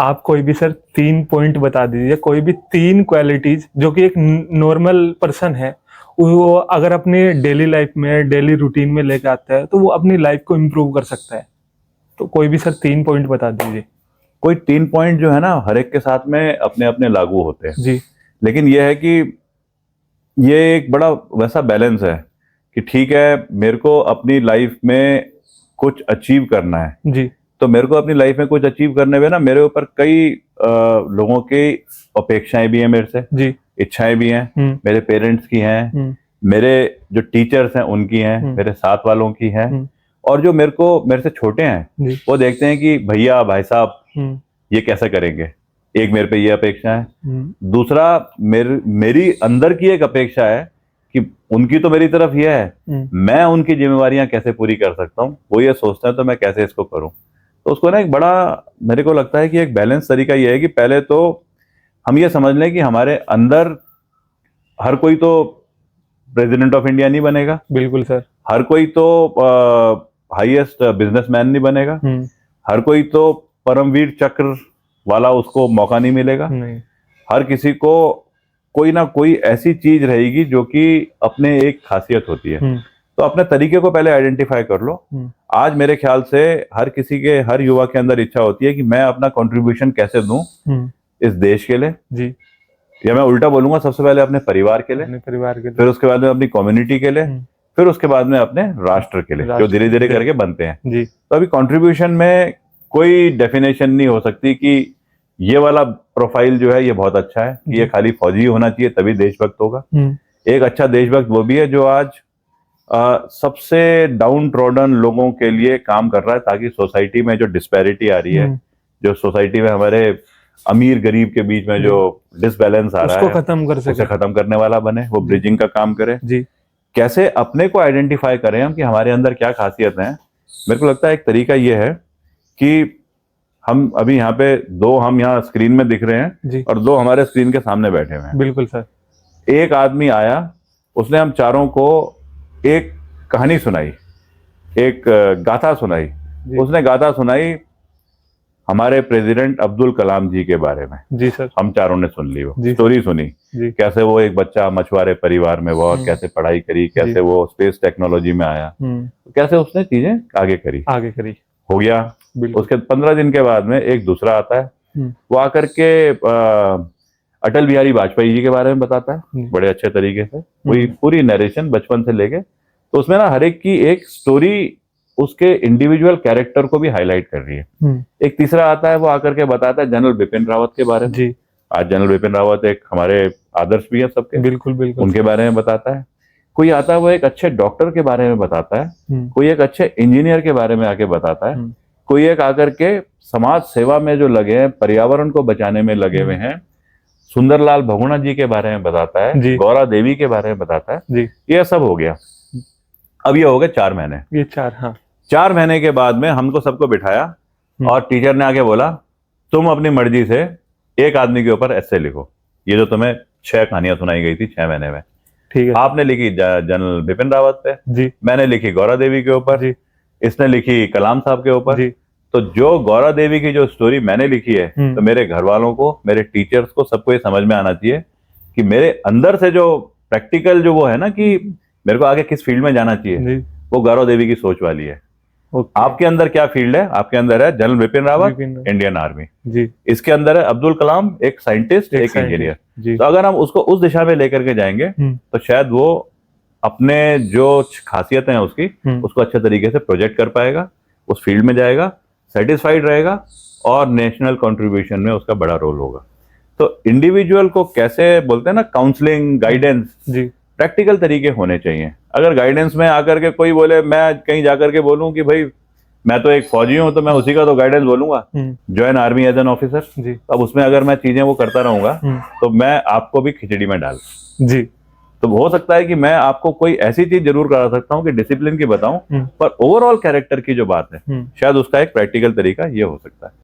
आप कोई भी सर 3 पॉइंट बता दीजिए, कोई भी 3 क्वालिटीज जो कि एक नॉर्मल पर्सन है वो अगर अपने डेली लाइफ में, डेली रूटीन में लेके आता है तो वो अपनी लाइफ को इम्प्रूव कर सकता है। तो कोई भी सर 3 पॉइंट बता दीजिए। कोई 3 पॉइंट जो है ना, हर एक के साथ में अपने अपने लागू होते हैं जी। लेकिन यह है कि ये एक बड़ा वैसा बैलेंस है कि ठीक है, मेरे को अपनी लाइफ में कुछ अचीव करना है जी। तो मेरे को अपनी लाइफ में कुछ अचीव करने में ना मेरे ऊपर कई लोगों की अपेक्षाएं भी हैं मेरे से, जी। इच्छाएं भी हैं, मेरे पेरेंट्स की हैं, मेरे जो टीचर्स हैं उनकी हैं, मेरे साथ वालों की हैं, और जो मेरे से छोटे हैं वो देखते हैं कि भैया भाई साहब ये कैसे करेंगे। एक मेरे पे ये अपेक्षा है, दूसरा मेरी अंदर की एक अपेक्षा है कि उनकी तो मेरी तरफ ये है, मैं उनकी जिम्मेवारियां कैसे पूरी कर सकता हूँ, वो ये सोचते हैं तो मैं कैसे इसको करूं। तो उसको ना एक बड़ा, मेरे को लगता है कि एक बैलेंस तरीका ये है कि पहले तो हम ये समझ लें कि हमारे अंदर हर कोई तो प्रेसिडेंट ऑफ इंडिया नहीं बनेगा। बिल्कुल सर। हर कोई तो हाईएस्ट बिजनेसमैन नहीं बनेगा। हर कोई तो परमवीर चक्र वाला उसको मौका नहीं मिलेगा। नहीं। हर किसी को कोई ना कोई ऐसी चीज रहेगी जो कि अपने एक खासियत होती है। तो अपने तरीके को पहले आइडेंटिफाई कर लो। आज मेरे ख्याल से हर किसी के, हर युवा के अंदर इच्छा होती है कि मैं अपना कंट्रीब्यूशन कैसे दूं इस देश के लिए। जी। या मैं उल्टा बोलूंगा, सबसे पहले अपने परिवार के लिए, फिर उसके बाद में अपनी कम्युनिटी के लिए, फिर उसके बाद में अपने राष्ट्र के लिए, जो धीरे धीरे करके बनते हैं। जी। तो अभी कंट्रीब्यूशन में कोई डेफिनेशन नहीं हो सकती कि ये वाला प्रोफाइल जो है ये बहुत अच्छा है, ये खाली फौजी होना चाहिए तभी देशभक्त होगा। एक अच्छा देशभक्त वो भी है जो आज सबसे डाउन ट्रॉडन लोगों के लिए काम कर रहा है, ताकि सोसाइटी में जो डिस्पैरिटी आ रही है, जो सोसाइटी में हमारे अमीर गरीब के बीच में जो डिसबैलेंस आ रहा है, उसको खत्म कर सके, उसे खत्म करने वाला बने, वो ब्रिजिंग का काम करे। जी। कैसे अपने को आइडेंटिफाई करें हम कि हमारे अंदर क्या खासियत है। मेरे को लगता है एक तरीका ये है कि हम अभी यहाँ पे हम यहाँ स्क्रीन में दिख रहे हैं और 2 हमारे स्क्रीन के सामने बैठे हुए हैं। बिल्कुल सर। एक आदमी आया, उसने हम चारों को एक कहानी सुनाई, एक गाथा सुनाई। उसने गाथा सुनाई हमारे प्रेसिडेंट अब्दुल कलाम जी के बारे में। जी सर। हम चारों ने सुन ली, वो स्टोरी सुनी, कैसे वो एक बच्चा मछुआरे परिवार में हुआ, कैसे पढ़ाई करी, कैसे वो स्पेस टेक्नोलॉजी में आया, कैसे उसने चीजें आगे करी। हो गया। उसके 15 दिन के बाद में एक दूसरा आता है, वो आकर के अटल बिहारी वाजपेयी जी के बारे में बताता है बड़े अच्छे तरीके से, वही पूरी नरेशन बचपन से लेके। तो उसमें ना हर एक की एक स्टोरी उसके इंडिविजुअल कैरेक्टर को भी हाईलाइट कर रही है। एक तीसरा आता है, वो आकर के बताता है जनरल बिपिन रावत के बारे में। आज जनरल बिपिन रावत एक हमारे आदर्श भी है सबके, बिल्कुल बिल्कुल, उनके बारे में बताता है। कोई आता है वो एक अच्छे डॉक्टर के बारे में बताता है, कोई एक अच्छे इंजीनियर के बारे में आके बताता है, कोई एक आकर के समाज सेवा में जो लगे हैं, पर्यावरण को बचाने में लगे हुए हैं, सुंदरलाल बहुगुणा जी के बारे में बताता है, गौरा देवी के बारे में बताता है। ये सब हो गया। अब ये हो गए 4 महीने। ये 4, हाँ। 4 महीने के बाद में हमको सबको बिठाया और टीचर ने आके बोला तुम अपनी मर्जी से एक आदमी के ऊपर ऐसे लिखो। ये जो तुम्हें 6 कहानियां सुनाई गई थी 6 महीने में, ठीक है। आपने लिखी जनरल बिपिन रावत पे, जी। मैंने लिखी गौरा देवी के ऊपर, इसने लिखी कलाम साहब के ऊपर। तो जो गौरा देवी की जो स्टोरी मैंने लिखी है, तो मेरे घर वालों को, मेरे टीचर्स को, सबको ये समझ में आना चाहिए कि मेरे अंदर से जो प्रैक्टिकल जो वो है ना कि मेरे को आगे किस फील्ड में जाना चाहिए, वो गौरा देवी की सोच वाली है। आपके अंदर क्या फील्ड है? आपके अंदर है general Bipin Rawat, Indian army ji. इसके अंदर है अब्दुल कलाम, एक साइंटिस्ट, एक इंजीनियर। तो अगर हम उसको उस दिशा में लेकर के जाएंगे तो शायद वो अपने जो खासियतें हैं उसको अच्छे तरीके से प्रोजेक्ट कर पाएगा, उस फील्ड में जाएगा, सेटिस्फाइड रहेगा और नेशनल कंट्रीब्यूशन में उसका बड़ा रोल होगा। तो इंडिविजुअल को कैसे बोलते हैं ना, काउंसलिंग, गाइडेंस, प्रैक्टिकल तरीके होने चाहिए। अगर गाइडेंस में आकर के कोई बोले, मैं कहीं जाकर के बोलूं कि भाई मैं तो एक फौजी हूं, तो मैं उसी का तो गाइडेंस बोलूंगा, join army as an officer. अब उसमें अगर मैं चीजें वो करता रहूंगा तो मैं आपको भी खिचड़ी में डाल जी। तो हो सकता है कि मैं आपको कोई ऐसी चीज जरूर करा सकता हूं कि डिसिप्लिन की बताऊं, पर ओवरऑल कैरेक्टर की जो बात है शायद उसका एक प्रैक्टिकल तरीका ये हो सकता है।